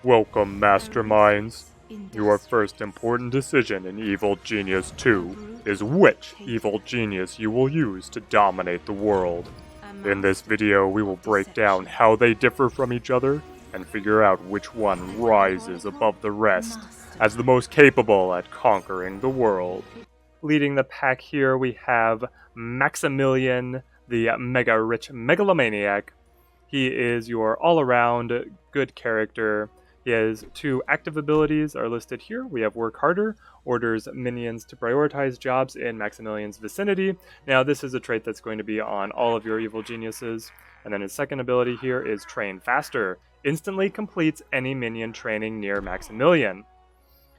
Welcome, masterminds. Your first important decision in Evil Genius 2 is which evil genius you will use to dominate the world. In this video, we will break down how they differ from each other and figure out which one rises above the rest as the most capable at conquering the world. Leading the pack here, we have Maximilian, the mega-rich megalomaniac. He is your all-around good character. He has two active abilities are listed here. We have Work Harder, orders minions to prioritize jobs in Maximilian's vicinity. Now this is a trait that's going to be on all of your evil geniuses. And then his second ability here is Train Faster, instantly completes any minion training near Maximilian.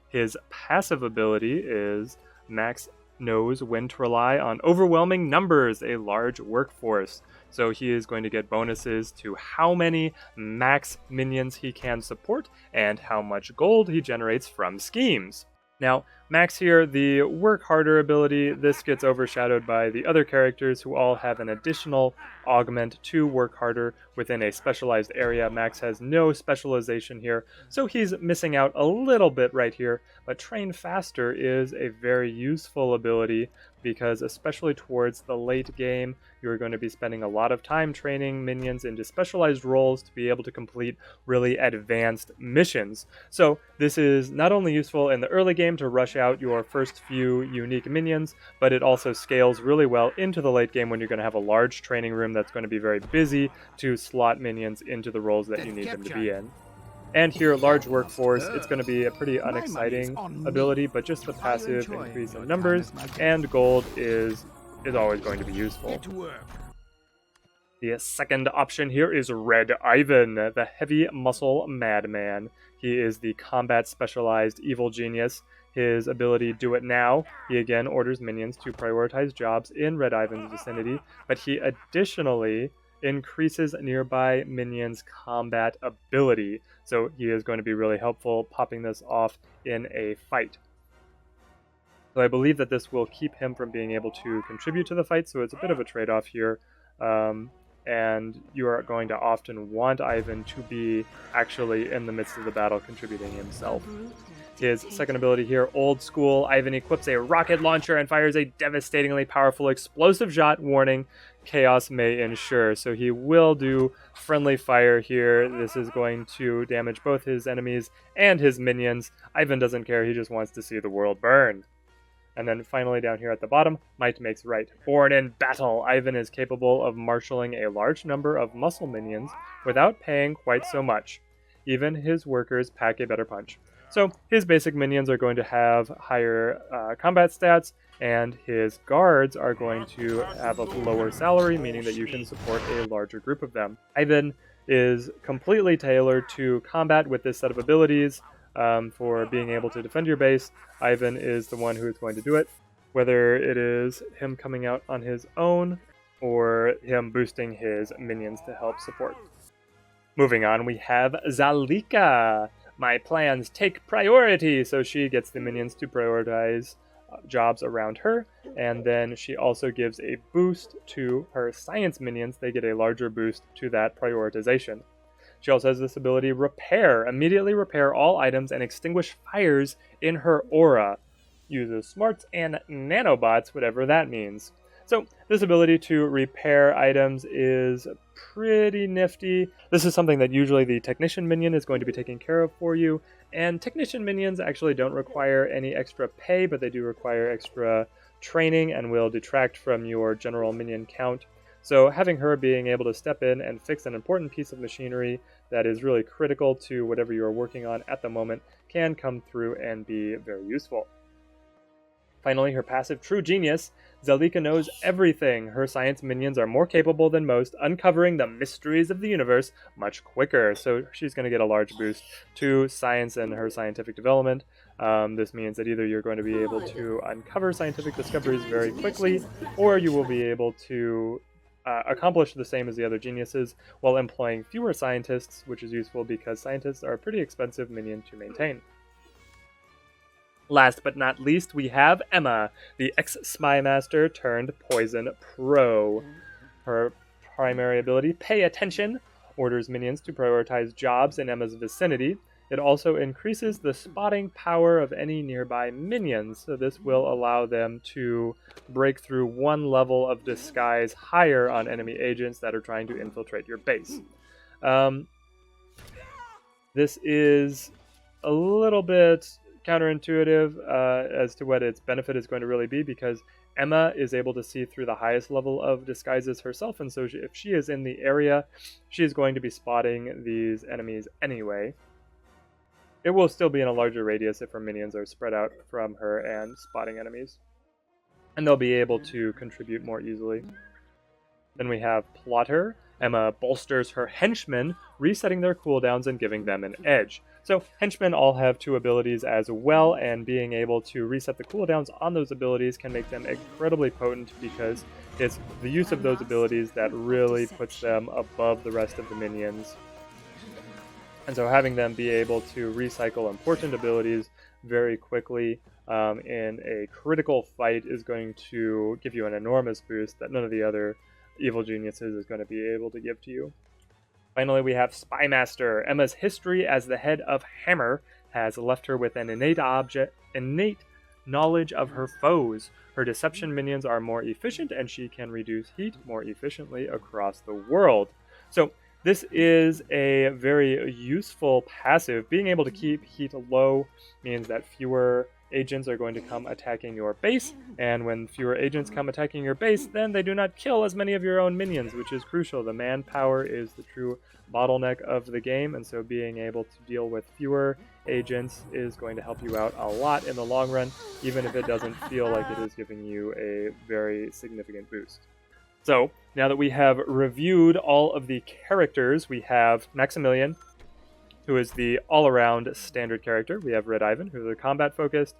His passive ability is Max knows when to rely on overwhelming numbers, a large workforce. So he is going to get bonuses to how many max minions he can support and how much gold he generates from schemes. Now, Max here, the Work Harder ability, this gets overshadowed by the other characters who all have an additional augment to Work Harder within a specialized area. Max has no specialization here, so he's missing out a little bit right here, but Train Faster is a very useful ability because especially towards the late game, you're going to be spending a lot of time training minions into specialized roles to be able to complete really advanced missions. So this is not only useful in the early game to rush out your first few unique minions, but it also scales really well into the late game when you're going to have a large training room that's going to be very busy to slot minions into the roles that you need them to be in. And here, large workforce, it's going to be a pretty unexciting ability, but just the passive increase in numbers and gold is always going to be useful. The second option here is Red Ivan, the heavy muscle madman. He is the combat specialized evil genius. His ability, Do It Now, he again orders minions to prioritize jobs in Red Ivan's vicinity, but he additionally increases nearby minions' combat ability. So he is going to be really helpful popping this off in a fight. So I believe that this will keep him from being able to contribute to the fight, so it's a bit of a trade-off here. And you are going to often want Ivan to be actually in the midst of the battle contributing himself. His second ability here, Old School, Ivan equips a rocket launcher and fires a devastatingly powerful explosive shot. Warning, chaos may ensure. So he will do friendly fire here. This is going to damage both his enemies and his minions. Ivan doesn't care, he just wants to see the world burn. And then finally down here at the bottom, Might Makes Right. Born in battle, Ivan is capable of marshalling a large number of muscle minions without paying quite so much. Even his workers pack a better punch. So his basic minions are going to have higher combat stats, and his guards are going to have a lower salary, meaning that you can support a larger group of them. Ivan is completely tailored to combat with this set of abilities. For being able to defend your base, Ivan is the one who is going to do it, whether it is him coming out on his own or him boosting his minions to help support. Moving on, we have Zalika. My plans take priority, so she gets the minions to prioritize jobs around her, and then she also gives a boost to her science minions. They get a larger boost to that prioritization. She also has this ability, Repair. Immediately repair all items and extinguish fires in her aura. Uses smarts and nanobots, whatever that means. So this ability to repair items is pretty nifty. This is something that usually the Technician minion is going to be taking care of for you. And Technician minions actually don't require any extra pay, but they do require extra training and will detract from your general minion count. So having her being able to step in and fix an important piece of machinery that is really critical to whatever you are working on at the moment can come through and be very useful. Finally, her passive, True Genius. Zalika knows everything. Her science minions are more capable than most, uncovering the mysteries of the universe much quicker. So she's going to get a large boost to science and her scientific development. This means that either you're going to be able to uncover scientific discoveries very quickly, or you will be able to accomplish the same as the other geniuses while employing fewer scientists, which is useful because scientists are a pretty expensive minion to maintain. Last but not least, we have Emma, the ex-spy master turned poison pro. Her primary ability, Pay Attention, orders minions to prioritize jobs in Emma's vicinity. It also increases the spotting power of any nearby minions, so this will allow them to break through one level of disguise higher on enemy agents that are trying to infiltrate your base. This is a little bit counterintuitive as to what its benefit is going to really be, because Emma is able to see through the highest level of disguises herself, and so if she is in the area, she is going to be spotting these enemies anyway. It will still be in a larger radius if her minions are spread out from her and spotting enemies, and they'll be able to contribute more easily. Then we have Plotter. Emma bolsters her henchmen, resetting their cooldowns and giving them an edge. So henchmen all have 2 abilities as well, and being able to reset the cooldowns on those abilities can make them incredibly potent, because it's the use of those abilities that really puts them above the rest of the minions. And so having them be able to recycle important abilities very quickly in a critical fight is going to give you an enormous boost that none of the other evil geniuses is going to be able to give to you. Finally, we have Spymaster. Emma's history as the head of Hammer has left her with an innate knowledge of her foes. Her deception minions are more efficient, and she can reduce heat more efficiently across the world. So this is a very useful passive. Being able to keep heat low means that fewer agents are going to come attacking your base, and when fewer agents come attacking your base, then they do not kill as many of your own minions, which is crucial. The manpower is the true bottleneck of the game, and so being able to deal with fewer agents is going to help you out a lot in the long run, even if it doesn't feel like it is giving you a very significant boost. So, now that we have reviewed all of the characters, we have Maximilian, who is the all-around standard character. We have Red Ivan, who is combat-focused.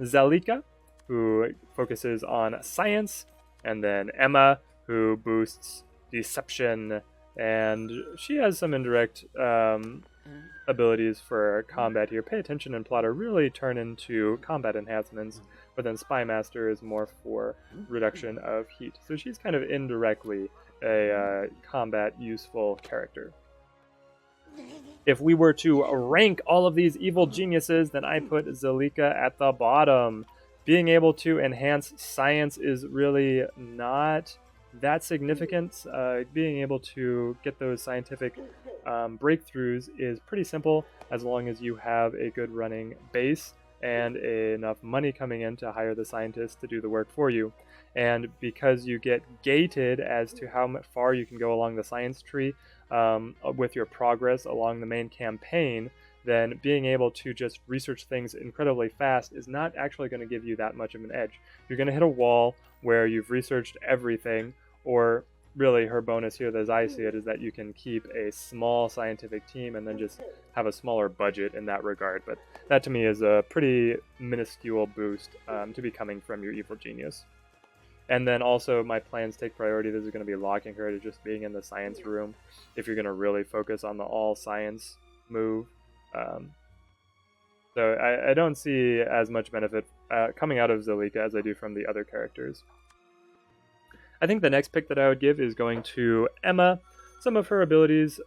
Zalika, who focuses on science. And then Emma, who boosts deception. And she has some indirect abilities for combat here. Pay attention and Plotter really turn into combat enhancements. But then Spymaster is more for reduction of heat. So she's kind of indirectly a combat useful character. If we were to rank all of these evil geniuses, then I put Zalika at the bottom. Being able to enhance science is really not that significant. Being able to get those scientific breakthroughs is pretty simple, as long as you have a good running base and enough money coming in to hire the scientists to do the work for you. And because you get gated as to how far you can go along the science tree with your progress along the main campaign, then being able to just research things incredibly fast is not actually going to give you that much of an edge. You're going to hit a wall where you've researched everything, or really her bonus here, as I see it, is that you can keep a small scientific team and then just have a smaller budget in that regard. But that to me is a pretty minuscule boost to be coming from your evil genius. And then also my plans take priority. This is going to be locking her to just being in the science room if you're going to really focus on the all science move. So I don't see as much benefit coming out of Zalika as I do from the other characters. I think the next pick that I would give is going to Emma. Some of her abilities,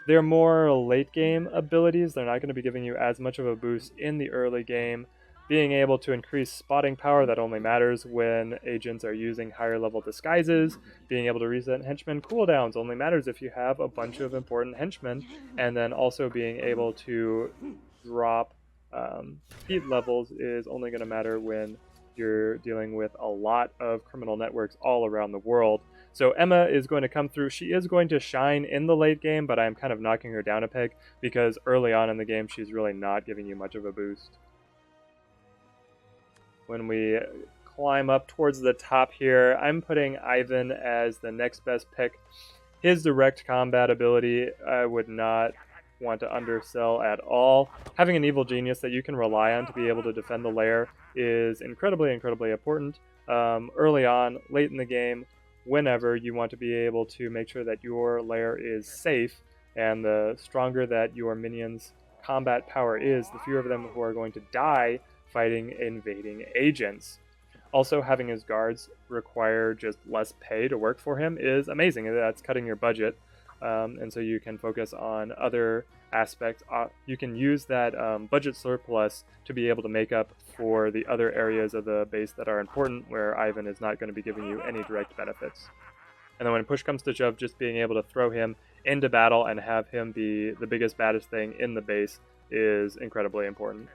they're more late game abilities. They're not going to be giving you as much of a boost in the early game. Being able to increase spotting power, that only matters when agents are using higher level disguises. Being able to reset henchmen cooldowns only matters if you have a bunch of important henchmen. And then also being able to drop heat levels is only going to matter when you're dealing with a lot of criminal networks all around the world. So Emma is going to come through. She is going to shine in the late game, but I'm kind of knocking her down a peg because early on in the game she's really not giving you much of a boost. When we climb up towards the top here, I'm putting Ivan as the next best pick. His direct combat ability I would not want to undersell at all. Having an evil genius that you can rely on to be able to defend the lair is incredibly important. Early on, late in the game, whenever you want to be able to make sure that your lair is safe, and the stronger that your minions' combat power is, the fewer of them who are going to die fighting invading agents. Also, having his guards require just less pay to work for him is amazing. That's cutting your budget, and so you can focus on other aspect, you can use that budget surplus to be able to make up for the other areas of the base that are important, where Ivan is not going to be giving you any direct benefits. And then when push comes to shove, just being able to throw him into battle and have him be the biggest, baddest thing in the base is incredibly important.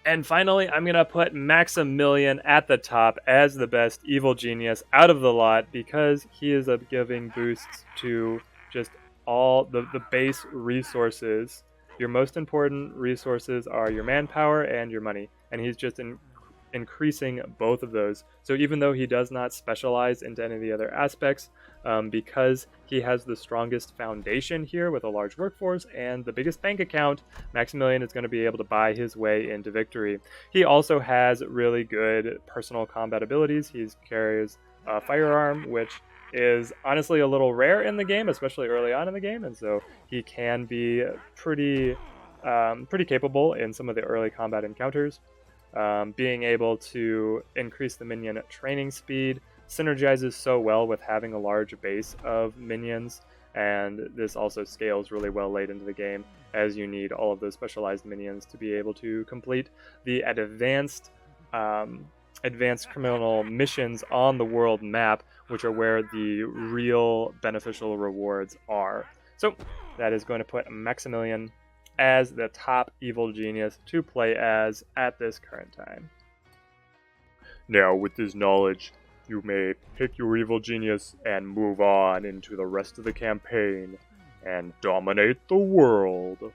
And finally, I'm going to put Maximilian at the top as the best evil genius out of the lot, because he is giving boosts to just all the base resources. Your most important resources are your manpower and your money, and he's just increasing both of those. So even though he does not specialize into any of the other aspects, because he has the strongest foundation here with a large workforce and the biggest bank account, Maximilian is going to be able to buy his way into victory. He also has really good personal combat abilities. He carries a firearm, which is honestly a little rare in the game, especially early on in the game, and so he can be pretty capable in some of the early combat encounters. Being able to increase the minion training speed synergizes so well with having a large base of minions, and this also scales really well late into the game, as you need all of those specialized minions to be able to complete the advanced criminal missions on the world map, which are where the real beneficial rewards are. So that is going to put Maximilian as the top evil genius to play as at this current time. Now, with this knowledge, you may pick your evil genius and move on into the rest of the campaign and dominate the world.